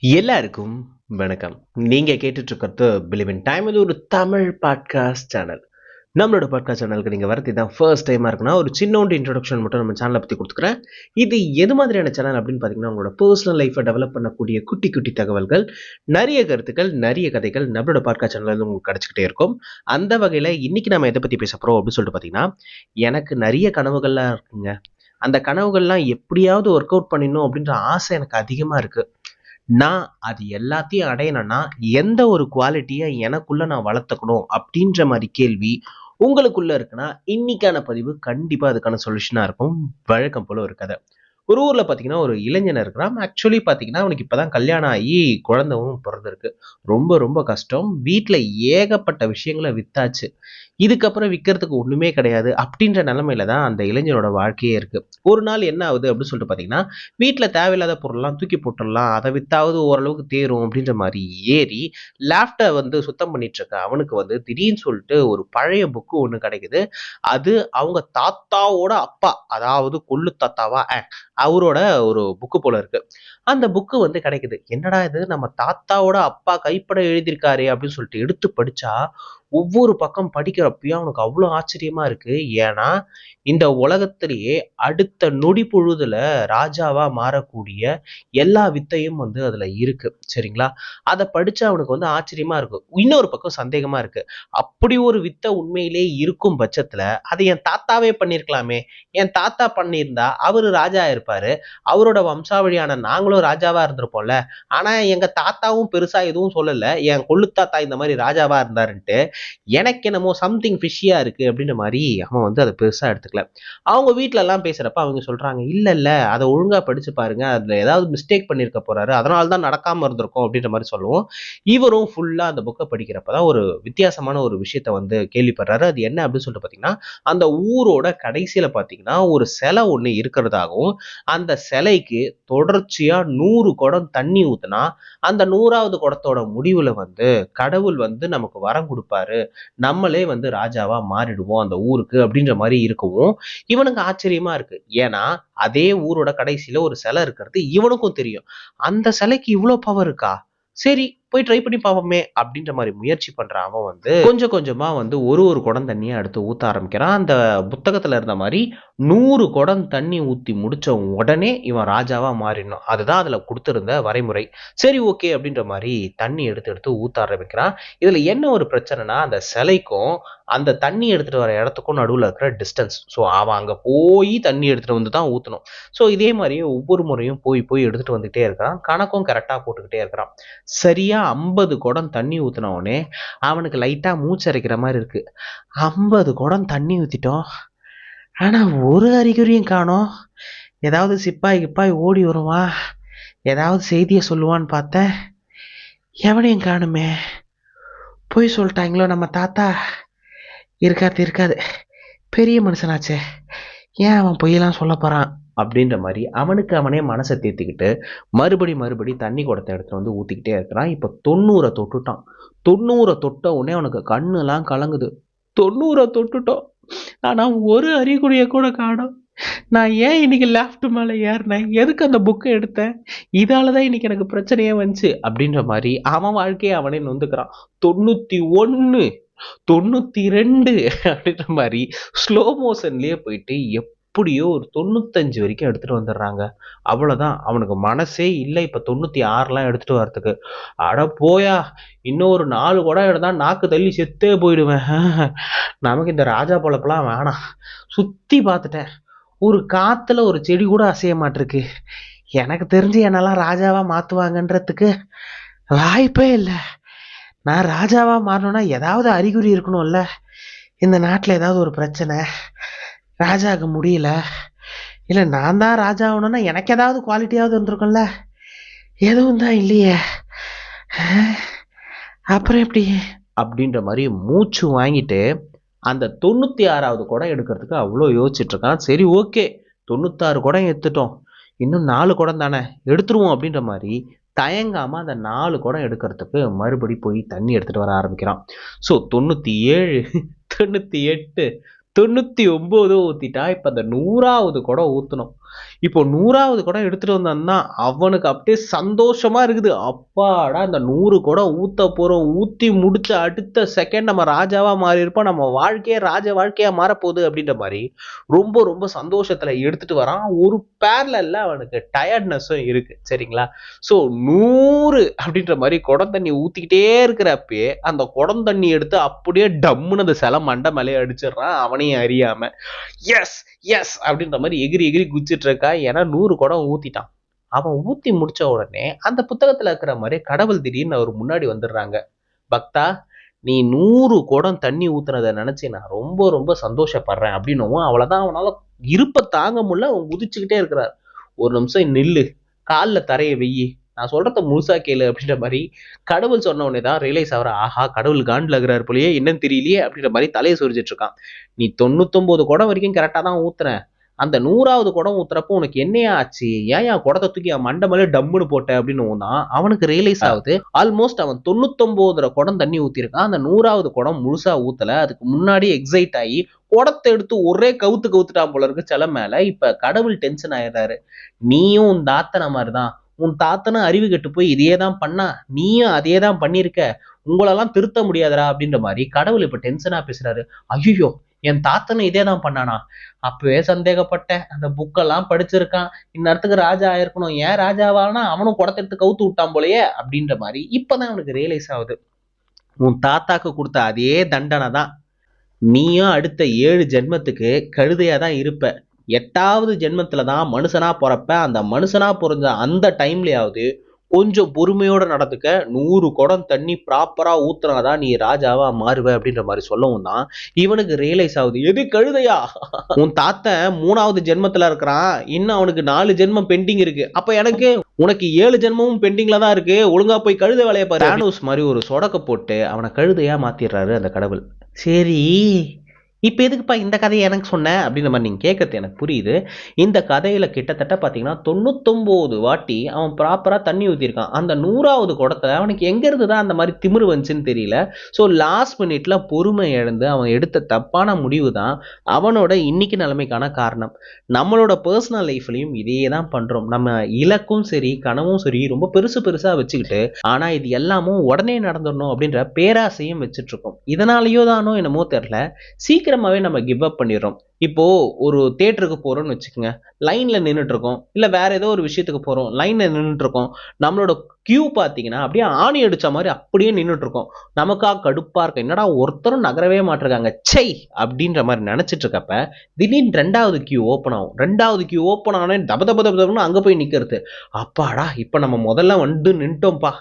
எல்லாருக்கும் வணக்கம். நீங்க கேட்டுட்டு இருக்கிறது பிலிவ் இன் டைம். இது ஒரு தமிழ் பாட்காஸ்ட் சேனல். நம்மளோட பாட்காஸ்ட் சேனலுக்கு நீங்க வரது தான் ஃபர்ஸ்ட் டைமா இருக்குன்னா ஒரு சின்னோண்டு இன்ட்ரோடக்ஷன் மட்டும் நம்ம சேனலை பத்தி கொடுத்துக்கிறேன். இது எது மாதிரியான சேனல் அப்படின்னு பாத்தீங்கன்னா, உங்களோட பர்சனல் லைஃபை டெவலப் பண்ணக்கூடிய குட்டி குட்டி தகவல்கள், நிறைய கருத்துக்கள், நிறைய கதைகள் நம்மளோட பாட்காஸ்ட் சேனல்ல இருந்து உங்களுக்கு கிடைச்சிக்கிட்டே இருக்கும். அந்த வகையில இன்னைக்கு நம்ம எதை பத்தி பேச போறோம் அப்படின்னு சொல்லிட்டு பாத்தீங்கன்னா, எனக்கு நிறைய கனவுகள்லாம் இருக்குங்க. அந்த கனவுகள்லாம் எப்படியாவது ஒர்க் அவுட் பண்ணிடணும் அப்படின்ற ஆசை எனக்கு அதிகமா இருக்கு. நான் அது எல்லாத்தையும் அடையணும்னா எந்த ஒரு குவாலிட்டியை எனக்குள்ள நான் வளர்த்துக்கணும் அப்படின்ற மாதிரி கேள்வி உங்களுக்குள்ள இருக்குன்னா இன்னைக்கான பதிவு கண்டிப்பா அதுக்கான சொல்யூஷனா இருக்கும். வழக்கம் போல ஒரு கதை. ஒரு ஊர்ல பாத்தீங்கன்னா ஒரு இளைஞன் இருக்கிறான். ஆக்சுவலி பாத்தீங்கன்னா அவனுக்கு இப்பதான் கல்யாணம் ஆகி குழந்தைவும் பிறந்திருக்கு. ரொம்ப ரொம்ப கஷ்டம். வீட்டுல ஏகப்பட்ட விஷயங்களை வித்தாச்சு. இதுக்கப்புறம் விற்கிறதுக்கு ஒண்ணுமே கிடையாது அப்படின்ற நிலைமையில தான் அந்த இளைஞனோட வாழ்க்கையே இருக்கு. ஒரு நாள் என்ன ஆகுது அப்படின்னு சொல்லிட்டு பாத்தீங்கன்னா, வீட்டுல தேவையில்லாத பொருள்லாம் தூக்கி போட்டுடலாம், அதை வித்தாவது ஓரளவுக்கு தேரும் அப்படின்ற மாதிரி ஏறி லேப்ட வந்து சுத்தம் பண்ணிட்டு இருக்க அவனுக்கு வந்து திடீர்னு சொல்லிட்டு ஒரு பழைய புக்கு ஒண்ணு கிடைக்குது. அது அவங்க தாத்தாவோட அப்பா, அதாவது கொள்ளு தாத்தாவா அவரோட ஒரு புக்கு போல இருக்கு. அந்த புக்கு வந்து கிடைக்குது. என்னடா இது, நம்ம தாத்தாவோட அப்பா கைப்பட எழுதியிருக்காரே அப்படின்னு சொல்லிட்டு எடுத்து படிச்சா ஒவ்வொரு பக்கம் படிக்கிறப்பயும் அவனுக்கு அவ்வளோ ஆச்சரியமா இருக்கு. ஏன்னா இந்த உலகத்திலேயே அடுத்த நொடி பொழுதுல ராஜாவா மாறக்கூடிய எல்லா வித்தையும் வந்து அதுல இருக்கு. சரிங்களா? அதை படிச்சு அவனுக்கு வந்து ஆச்சரியமா இருக்கு. இன்னொரு பக்கம் சந்தேகமா இருக்கு. அப்படி ஒரு வித்தை உண்மையிலே இருக்கும் பட்சத்துல அதை என் தாத்தாவே பண்ணியிருக்கலாமே. என் தாத்தா பண்ணியிருந்தா அவரு ராஜா இருப்பாரு. அவரோட வம்சாவழியான நாங்களும் ராஜாவா இருந்திருப்போம்ல. ஆனா எங்க தாத்தாவும் பெருசா எதுவும் சொல்லல, என் கொள்ளு தாத்தா இந்த மாதிரி ராஜாவா இருந்தாருன்ட்டு. எனக்கு என்னமோ சம்திங் ஃபிஷியா இருக்கு அப்படின்ற மாதிரி அவன் வந்து அதை பெருசா எடுத்துக்கல. அவங்க வீட்ல எல்லாம் பேசுறப்ப அவங்க சொல்றாங்க, இல்ல இல்ல அதை ஒழுங்கா படிச்சு பாருங்க, அதுல ஏதாவது மிஸ்டேக் பண்ணிருக்க போறாரு, அதனாலதான் நடக்காம இருந்திருக்கும் அப்படின்ற மாதிரி சொல்லுவோம். இவரும் ஃபுல்லா அந்த புக்கை படிக்கிறப்பதான் ஒரு வித்தியாசமான ஒரு விஷயத்த வந்து கேள்விப்படுறாரு. அது என்ன அப்படின்னு சொல்லிட்டு பாத்தீங்கன்னா, அந்த ஊரோட கடைசியில பாத்தீங்கன்னா ஒரு சிலை ஒண்ணு இருக்கிறதாகவும், அந்த சிலைக்கு தொடர்ச்சியா 100 குடம் தண்ணி ஊத்துனா அந்த 100வது குடத்தோட முடிவுல வந்து கடவுள் வந்து நமக்கு வரம் கொடுப்பாரு, நம்மளே வந்து ராஜாவா மாறிடுவோம் அந்த ஊருக்கு அப்படின்ற மாதிரி இருக்கவும் இவனுக்கு ஆச்சரியமா இருக்கு. ஏன்னா அதே ஊரோட கடைசியில ஒரு சிலை இருக்கிறது இவனுக்கும் தெரியும். அந்த சிலைக்கு இவ்வளவு பவர் இருக்கா, சரி போய் ட்ரை பண்ணி பார்ப்போமே அப்படின்ற மாதிரி முயற்சி பண்றான். அவன் வந்து கொஞ்சம் கொஞ்சமா வந்து ஒரு ஒரு குடம் தண்ணியை எடுத்து ஊத்த ஆரம்பிக்கிறான். அந்த புத்தகத்துல இருந்த மாதிரி 100 குடம் தண்ணி ஊத்தி முடிச்ச உடனே இவன் ராஜாவா மாறிடணும், அதுதான் அதுல கொடுத்திருந்த வரைமுறை. சரி ஓகே அப்படின்ற மாதிரி தண்ணி எடுத்து எடுத்து ஊத்த ஆரம்பிக்கிறான். இதுல என்ன ஒரு பிரச்சனைனா, அந்த சிலைக்கும் அந்த தண்ணி எடுத்துட்டு வர இடத்துக்கும் நடுவுல இருக்கிற டிஸ்டன்ஸ். ஸோ அவன் அங்க போய் தண்ணி எடுத்துட்டு வந்து தான் ஊத்தணும். ஸோ இதே மாதிரியே ஒவ்வொரு முறையும் போய் போய் எடுத்துட்டு வந்துட்டே இருக்கிறான். கணக்கும் கரெக்டா போட்டுக்கிட்டே இருக்கிறான். சரியா 50 குடம் தண்ணி ஊத்துன உடனே அவனுக்கு லைட்டா மூச்சரைக்கிற மாதிரி இருக்கு. 50 குடம் தண்ணி ஊத்திட்டோம், ஆனா ஒரு அறிகுறியும் காணோம். ஏதாவது சிப்பாய் கிப்பாய் ஓடி வருவான், ஏதாவது செய்தியை சொல்லுவான்னு பார்த்தேன், எவனையும் காணுமே. போய் சொல்லிட்டாங்களோ நம்ம தாத்தா. இருக்காது இருக்காது, பெரிய மனுஷனாச்சே, ஏன் அவன் பொய்யெல்லாம் சொல்ல போறான் அப்படின்ற மாதிரி அவனுக்கு அவனே மனசை தேத்திக்கிட்டு மறுபடி தண்ணி குடத்தை எடுத்துட்டு வந்து ஊத்திக்கிட்டே இருக்கிறான். இப்ப 90 தொட்டுட்டான். 90 தொட்ட உடனே அவனுக்கு கண்ணு எல்லாம் கலங்குது. 90 தொட்டுட்டோம், ஆனா ஒரு அறிகுறிய கூட காணோம். நான் ஏன் இன்னைக்கு லேப்ட் மேல ஏறினேன், எதுக்கு அந்த புக்கை எடுத்தேன், இதாலதான் இன்னைக்கு எனக்கு பிரச்சனையே வந்துச்சு அப்படின்ற மாதிரி அவன் வாழ்க்கையை அவனே நொந்துக்கிறான். 91, 92 அப்படின்ற மாதிரி ஸ்லோ மோஷன்லயே போயிட்டு எப்படியோ ஒரு 95 வரைக்கும் எடுத்துட்டு வந்துடுறாங்க. அவ்வளவுதான், அவனுக்கு மனசே இல்லை இப்ப 96லாம் எடுத்துட்டு வர்றதுக்கு. அட போயா, இன்னும் ஒரு 4 குடம் எடுத்தா நாக்கு தள்ளி செத்தே போயிடுவேன். நமக்கு இந்த ராஜா பொழப்பெல்லாம் வேணாம். சுத்தி பார்த்துட்டேன், ஒரு காத்துல ஒரு செடி கூட அசைய மாட்டிருக்கு. எனக்கு தெரிஞ்சு என்னெல்லாம் ராஜாவா மாத்துவாங்கன்றதுக்கு வாய்ப்பே இல்லை. நான் ராஜாவா மாறணும்னா ஏதாவது அறிகுறி இருக்கணும்ல. இந்த நாட்டுல ஏதாவது ஒரு பிரச்சனை, ராஜாவுக்கு முடியல, இல்ல நான் தான் ராஜா ஆகணும்னா எனக்கு ஏதாவது குவாலிட்டியாவது இருந்திருக்கும்ல. எதுவும் தான் இல்லையே, அப்புறம் எப்படி அப்படின்ற மாதிரி மூச்சு வாங்கிட்டு அந்த 96வது குடம் எடுக்கிறதுக்கு அவ்வளோ யோசிச்சுட்டு இருக்கான். சரி ஓகே, 96 குடம் எடுத்துட்டோம், இன்னும் 4 குடம் தானே எடுத்துருவோம் அப்படின்ற மாதிரி தயங்காம அந்த 4 குடம் எடுக்கிறதுக்கு மறுபடி போய் தண்ணி எடுத்துட்டு வர ஆரம்பிக்கிறான். ஸோ 97, 98, 99 ஊத்திட்டா. இப்ப அந்த 100வது குடம் ஊத்தணும். இப்போ 100வது குடம் எடுத்துட்டு வந்தான்னா அவனுக்கு அப்படியே சந்தோஷமா இருக்குது. அப்பாடா இந்த 100 குடம் ஊத்த போறோம், ஊத்தி முடிச்ச அடுத்த செகண்ட் நம்ம ராஜாவா மாறி இருப்போம், நம்ம வாழ்க்கையே ராஜ வாழ்க்கையா மாறப்போகுது அப்படின்ற மாதிரி ரொம்ப ரொம்ப சந்தோஷத்துல எடுத்துட்டு வரான். ஒரு பேரலல்ல அவனுக்கு டயர்ட்னஸும் இருக்கு. சரிங்களா? ஸோ 100 அப்படின்ற மாதிரி குடம் தண்ணி ஊத்திக்கிட்டே இருக்கிறப்பயே அந்த குடம் தண்ணி எடுத்து அப்படியே டம்முன்னு அந்த சிலை மண்டை மேலே அடிச்சிடுறான் அவனையும் அறியாம. எஸ் எஸ் அப்படின்ற மாதிரி எகிரி எகிரி குச்சிட்டு இருக்கா. ஏன்னா 100 குடம் ஊத்திட்டான். அவன் ஊத்தி முடிச்ச உடனே அந்த புத்தகத்துல இருக்கிற மாதிரி கடவுள் திடீர்னு அவர் முன்னாடி வந்துடுறாங்க. பக்தா, நீ 100 குடம் தண்ணி ஊத்துனதை நினைச்சு நான் ரொம்ப ரொம்ப சந்தோஷப்படுறேன் அப்படின்னும் அவ்வளவுதான். அவனால இருப்ப தாங்க முடியல. அவன் குதிச்சுக்கிட்டே இருக்கிறார். ஒரு நிமிஷம் நில்லு, காலில் தரைய வெயி, நான் சொல்றத முழுசா கேளு அப்படின்ற மாதிரி கடவுள் சொன்ன உடனே தான் ரியலைஸ் ஆகிற, ஆஹா கடவுள் காண்டில் இருக்கிறார் போலயே, என்னன்னு தெரியலையே அப்படின்ற மாதிரி தலையை சொரிஞ்சிட்டு இருக்கான். நீ 99 குடம் வரைக்கும் கரெக்டா தான் ஊத்துன, அந்த 100வது குடம் ஊத்துறப்போ உனக்கு என்னையா ஆச்சு, ஏன் குடத்தை தூக்கி அவன் மண்டை மேலே டம்முன்னு போட்ட அப்படின்னு தான் அவனுக்கு ரியலைஸ் ஆகுது. ஆல்மோஸ்ட் அவன் 99 குடம் தண்ணி ஊத்திருக்கான், அந்த 100வது குடம் முழுசா ஊத்தல. அதுக்கு முன்னாடி எக்ஸைட் ஆகி குடத்தை எடுத்து ஒரே கவுத்துட்டான் போல இருக்கு சில மேல. இப்ப கடவுள் டென்ஷன் ஆயிடுறாரு. நீயும் உன் தாத்தனை மாதிரிதான், உன் தாத்தனும் அறிவு கெட்டு போய் இதையே தான் பண்ணா, நீயும் அதே தான் பண்ணிருக்க, உங்களெல்லாம் திருத்த முடியாதரா அப்படின்ற மாதிரி கடவுள் இப்ப டென்ஷனா பேசுறாரு. ஐயோ, என் தாத்தனும் இதே தான் பண்ணானா? அப்பவே சந்தேகப்பட்டேன். அந்த புக்கெல்லாம் படிச்சிருக்கான், இந்நேரத்துக்கு ராஜா ஆயிருக்கணும், ஏன் ராஜாவானா அவனும் குடத்தை எடுத்து கவுத்து விட்டான் போலயே அப்படின்ற மாதிரி இப்பதான் அவனுக்கு ரியலைஸ் ஆகுது. உன் தாத்தாக்கு கொடுத்த அதே தண்டனை தான், நீயும் அடுத்த 7 ஜென்மத்துக்கு கழுதையா தான் இருப்ப. 8வது ஜென்மத்துல தான் மனுஷனா பிறப்ப. அந்த மனுஷனா பிறந்த அந்த டைம்லயாவது கொஞ்சம் பொறுமையோட நடந்துக்க. 100 குடம் தண்ணி ப்ராப்பரா ஊத்துனாதான் நீ ராஜாவா மாறுவ அப்படின்ற மாதிரி சொல்லவும் தான் இவனுக்கு ரியலைஸ் ஆகுது. எது கழுதையா? உன் தாத்தன் 3வது ஜென்மத்துல இருக்கிறான், இன்னும் அவனுக்கு 4 ஜென்மம் பெண்டிங் இருக்கு. அப்ப எனக்கு உனக்கு 7 ஜென்மமும் பெண்டிங்ல தான் இருக்கு, ஒழுங்கா போய் கழுதை வேலையை பாரு. தானோஸ் மாதிரி ஒரு சொடக்க போட்டு அவனை கழுதையா மாத்திடுறாரு அந்த கடவுள். சரி, இப்போ எதுக்குப்பா இந்த கதையை எனக்கு சொன்ன அப்படின்ற மாதிரி நீங்கள் கேட்கறது எனக்கு புரியுது. இந்த கதையில் கிட்டத்தட்ட பார்த்தீங்கன்னா 99 வாட்டி அவன் ப்ராப்பராக தண்ணி ஊற்றிருக்கான். அந்த 100வது குடத்தை அவனுக்கு எங்கேருந்து தான் அந்த மாதிரி திமிரு வந்துச்சுன்னு தெரியல. ஸோ லாஸ்ட் மினிட்ல பொறுமை இழந்து அவன் எடுத்த தப்பான முடிவு தான் அவனோட இன்னைக்கு நிலைமைக்கான காரணம். நம்மளோட பர்சனல் லைஃப்லையும் இதே தான் பண்ணுறோம். நம்ம இலக்கும் சரி கனவும் சரி ரொம்ப பெருசாக வச்சுக்கிட்டு, ஆனால் இது எல்லாமும் உடனே நடந்துடணும் அப்படின்ற பேராசையும் வச்சுட்டு இருக்கோம். இதனாலேயோ தானோ என்னமோ தெரில, சீக்கிரமாவே நம்ம கிவ் அப் பண்ணிடுறோம். இப்போ ஒரு தியேட்டருக்கு போறோம்னு வச்சுக்கோங்க, லைன்ல நின்றுட்டு இருக்கோம், இல்ல வேற ஏதோ ஒரு விஷயத்துக்கு போறோம், லைன்ல நின்றுட்டு இருக்கோம், நம்மளோட கியூ பாத்தீங்கன்னா அப்படியே ஆணி அடிச்ச மாதிரி அப்படியே நின்றுட்டு இருக்கோம். நமக்கா கடுப்பா இருக்கு, என்னடா ஒருத்தரும் நகரவே மாட்டிருக்காங்க சை அப்படின்ற மாதிரி நினைச்சிட்டு இருக்கப்ப திடீர்னு 2வது கியூ ஓப்பன் ஆகும். 2வது கியூ ஓப்பன் ஆனே தபதபதபதம்னு அங்க போய் நிக்கிறது. அப்பாடா இப்ப நம்ம முதல்ல வந்து நின்ட்டோம்ப்பா,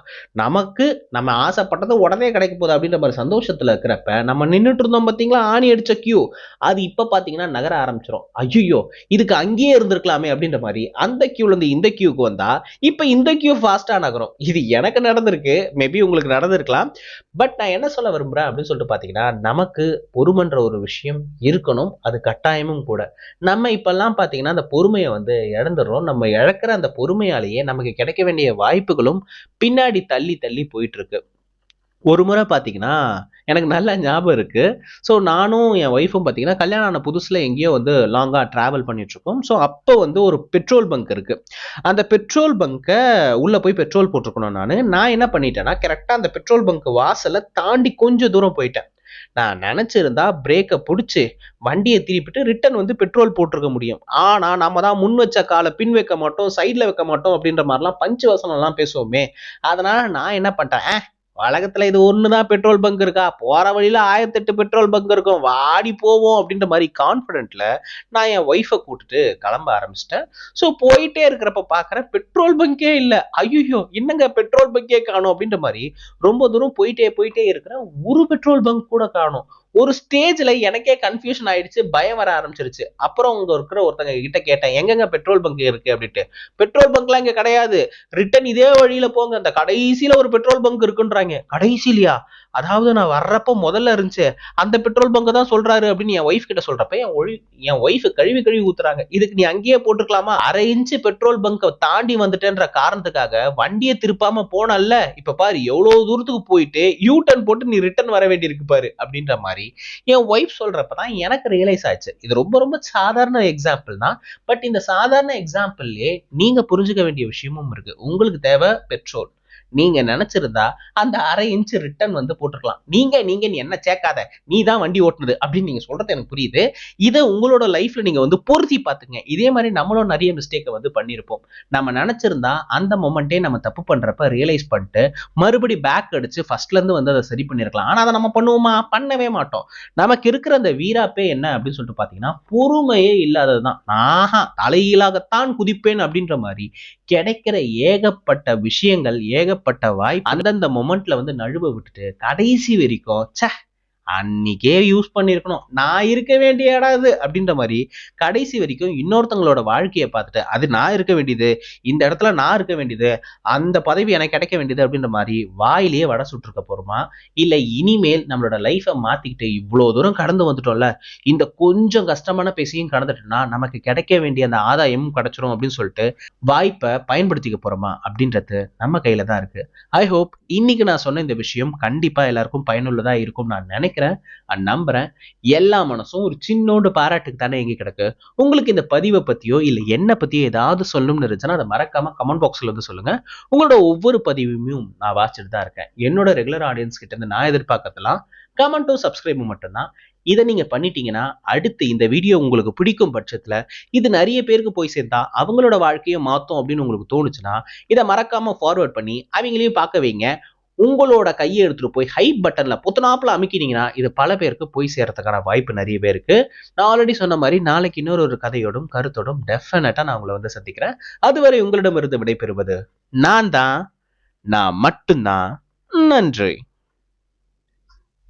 நமக்கு நம்ம ஆசைப்பட்டது உடனே கிடைக்க போகுது அப்படின்ற மாதிரி சந்தோஷத்துல இருக்கிறப்ப நம்ம நின்றுட்டு இருந்தோம் பாத்தீங்களா ஆணி அடிச்ச கியூ, அது இப்ப பாத்தீங்கன்னா நகர ஆரம்பிச்சிடும். ஐயோ இதுக்கு அங்கேயே இருந்திருக்கலாமே அப்படின்ற மாதிரி அந்த கியூல இருந்து இந்த கியூக்கு வந்தா இப்ப இந்த கியூ ஃபாஸ்டா நகரும். இது எனக்கு நடந்திருக்கு, மேபி உங்களுக்கு நடந்திருக்கலாம். பட் நான் என்ன சொல்ல விரும்புறேன் அப்படின்னு சொல்லிட்டு பாத்தீங்கன்னா, நமக்கு பொறுமைன்ற ஒரு விஷயம் இருக்கணும், அது கட்டாயமும் கூட. நம்ம இப்பெல்லாம் பாத்தீங்கன்னா அந்த பொறுமையை வந்து இழந்துடுறோம். நம்ம இழக்கிற அந்த பொறுமையாலேயே நமக்கு கிடைக்க வேண்டிய வாய்ப்புகளும் பின்னாடி தள்ளி தள்ளி போயிட்டு இருக்கு. ஒரு முறை பார்த்தீங்கன்னா, எனக்கு நல்ல ஞாபகம் இருக்கு. ஸோ நானும் என் ஒய்ஃபும் பார்த்தீங்கன்னா, கல்யாணம் ஆன புதுசுல எங்கேயோ வந்து லாங்கா டிராவல் பண்ணிட்டுருக்கோம். ஸோ அப்போ வந்து ஒரு பெட்ரோல் பங்க் இருக்கு. அந்த பெட்ரோல் பங்க உள்ள போய் பெட்ரோல் போட்டுருக்கணும் நானு. நான் என்ன பண்ணிட்டேன்னா, கரெக்ட்டா அந்த பெட்ரோல் பங்க் வாசல தாண்டி கொஞ்சம் தூரம் போயிட்டேன். நான் நெனச்சிருந்தா பிரேக்க புடிச்சு, வண்டிய திருப்பிட்டு ரிட்டர்ன் வந்து பெட்ரோல் போட்டுருக்க முடியும். ஆனா, நம்ம தான் முன் வச்ச கால பின் வைக்க மாட்டோம், சைட்ல வைக்க மாட்டோம் அப்படின்ற மாரிலாம் பஞ்சு வசனம்லாம் பேசுவோமே. அதனால நான் என்ன பண்ட்டேன், உலகத்துல இது ஒண்ணுதான் பெட்ரோல் பங்க் இருக்கா, போற வழியில 1008 பெட்ரோல் பங்க் இருக்கும், வாடி போவோம் அப்படின்ற மாதிரி கான்பிடென்ட்ல நான் என் ஒய்ஃபை கூட்டிட்டு கிளம்ப ஆரம்பிச்சிட்டேன். ஸோ போயிட்டே இருக்கிறப்ப பாக்குறேன் பெட்ரோல் பங்கே இல்ல. ஐயோ என்னங்க பெட்ரோல் பங்கே காணும் அப்படின்ற மாதிரி ரொம்ப தூரம் போயிட்டே இருக்கிறேன், ஒரு பெட்ரோல் பங்க் கூட காணும். ஒரு ஸ்டேஜ்ல எனக்கே கன்ஃபியூஷன் ஆயிடுச்சு, பயம் வர ஆரம்பிச்சிருச்சு. அப்புறம் அங்க இருக்கிற ஒருத்தங்க கிட்ட கேட்டேன், எங்கங்க பெட்ரோல் பங்க் இருக்கு அப்படின்ட்டு. பெட்ரோல் பங்க்லாம் இங்க கிடையாது, ரிட்டர்ன் இதே வழியில போங்க, அந்த கடைசியில ஒரு பெட்ரோல் பங்க் இருக்குன்றாங்க. கடைசிலையா? அதாவது நான் வர்றப்ப முதல்ல இருந்துச்சு அந்த பெட்ரோல் பங்க் தான் சொல்றாரு அப்படின்னு என் ஒய்ஃப் கிட்ட சொல்றப்ப என் ஒய்ஃப் கழுவி கழுவி ஊத்துறாங்க. இதுக்கு நீ அங்கேயே போட்டுக்கலாமா, 1/2 இன்ச்சு பெட்ரோல் பங்கை தாண்டி வந்துட்டேன்ற காரணத்துக்காக வண்டியை திருப்பாம போனல்ல, இப்ப பாரு எவ்வளவு தூரத்துக்கு போயிட்டு யூ டர்ன் போட்டு நீ ரிட்டர்ன் வர வேண்டி இருக்கு பாரு அப்படின்ற மாதிரி என் ஒய்ஃப் சொல்றப்பதான் எனக்கு ரியலைஸ் ஆச்சு. இது ரொம்ப ரொம்ப சாதாரண எக்ஸாம்பிள் தான். பட் இந்த சாதாரண எக்ஸாம்பிள்லயே நீங்க புரிஞ்சுக்க வேண்டிய விஷயமும் இருக்கு. உங்களுக்கு தேவை பெட்ரோல். நீங்க நினைச்சிருந்தா அந்த 1/2 இன்ச்சு ரிட்டர்ன் வந்து போட்டுருக்கலாம். நீங்க நீ என்ன சேர்க்காத, நீ தான் வண்டி ஓட்டுனது அப்படின்னு நீங்க சொல்றது எனக்கு புரியுது. இதை உங்களோட லைஃப்ல நீங்க வந்து பொருத்தி பாத்துங்க. இதே மாதிரி நம்மளும் நிறைய மிஸ்டேக்கை வந்து பண்ணிருப்போம். நம்ம நினைச்சிருந்தா அந்த மொமெண்டே நம்ம தப்பு பண்றப்ப ரியலைஸ் பண்ணிட்டு மறுபடி பேக் அடிச்சு ஃபர்ஸ்ட்ல இருந்து வந்து அதை சரி பண்ணிருக்கலாம். ஆனா அதை நம்ம பண்ணுவோமா? பண்ணவே மாட்டோம். நமக்கு இருக்கிற அந்த வீராப்பே என்ன அப்படின்னு சொல்லிட்டு பாத்தீங்கன்னா பொறுமையே இல்லாததுதான். ஆஹா தலைகீழாகத்தான் குதிப்பேன் அப்படின்ற மாதிரி கிடைக்கிற ஏகப்பட்ட விஷயங்கள், ஏகப்பட்ட வாய்ப்பு அந்தந்த மொமெண்ட்ல வந்து நழுவ விட்டுட்டு கடைசி வரைக்கும் அன்னைக்கே யூஸ் பண்ணிருக்கணும், நான் இருக்க வேண்டிய இடம் இது அப்படின்ற மாதிரி கடைசி வரைக்கும் இன்னொருத்தவங்களோட வாழ்க்கையை பார்த்துட்டு அது நான் இருக்க வேண்டியது, இந்த இடத்துல நான் இருக்க வேண்டியது, அந்த பதவி எனக்கு கிடைக்க வேண்டியது அப்படின்ற மாதிரி வாயிலேயே வடை சுட்டுருக்க போறோமா, இல்ல இனிமேல் நம்மளோட லைஃபை மாத்திக்கிட்டு இவ்வளவு தூரம் கடந்து வந்துட்டோம்ல, இந்த கொஞ்சம் கஷ்டமான பேசியும் கடந்துட்டோம்னா நமக்கு கிடைக்க வேண்டிய அந்த ஆதாயமும் கிடைச்சிரும் அப்படின்னு சொல்லிட்டு வாய்ப்பை பயன்படுத்திக்க போறோமா அப்படின்றது நம்ம கையில தான் இருக்கு. ஐ ஹோப் இன்னைக்கு நான் சொன்ன இந்த விஷயம் கண்டிப்பா எல்லாருக்கும் பயனுள்ளதா இருக்கும் நான் நினைக்கிறேன், நம்புறேன். எல்லா மனசும் ஒரு சின்னோண்டு பாராட்டுக்கு தானே எங்க கிடக்கு. உங்களுக்கு இந்த பதிவை பத்தியோ இல்ல என்ன பத்தியோ ஏதாவது சொல்லணும்னு இருந்துச்சுன்னா அதை மறக்காம கமெண்ட் பாக்ஸ்ல வந்து சொல்லுங்க. உங்களோட ஒவ்வொரு பதிவையும் நான் வாசிச்சுட்டு தான் இருக்கேன். என்னோட ரெகுலர் ஆடியன்ஸ் கிட்ட இருந்து நான் எதிர்பார்க்கறதுலாம் கமெண்ட்டும் சப்ஸ்கிரைபும் மட்டும்தான். இதை நீங்க பண்ணிட்டீங்கன்னா அடுத்து இந்த வீடியோ உங்களுக்கு பிடிக்கும் பட்சத்துல இது நிறைய பேருக்கு போய் சேர்ந்தா அவங்களோட வாழ்க்கையை மாத்தும் அப்படின்னு உங்களுக்கு தோணுச்சுன்னா இதை மறக்காம ஃபார்வர்ட் பண்ணி அவங்களையும் பார்க்க வைங்க. உங்களோட கையை எடுத்துட்டு போய் ஹைப் பட்டன்ல புத்தனாப்புல அமைக்கினீங்கன்னா இது பல பேருக்கு போய் சேர்றதுக்கான வாய்ப்பு நிறைய பேருக்கு. நான் ஆல்ரெடி சொன்ன மாதிரி நாளைக்கு இன்னொரு கதையோடும் கருத்தோடும் டெஃபினட்டா நான் உங்களை வந்து சந்திக்கிறேன். அதுவரை உங்களிடமிருந்து விடைபெறுவது நான் தான், நான் மட்டும்தான். நன்றி.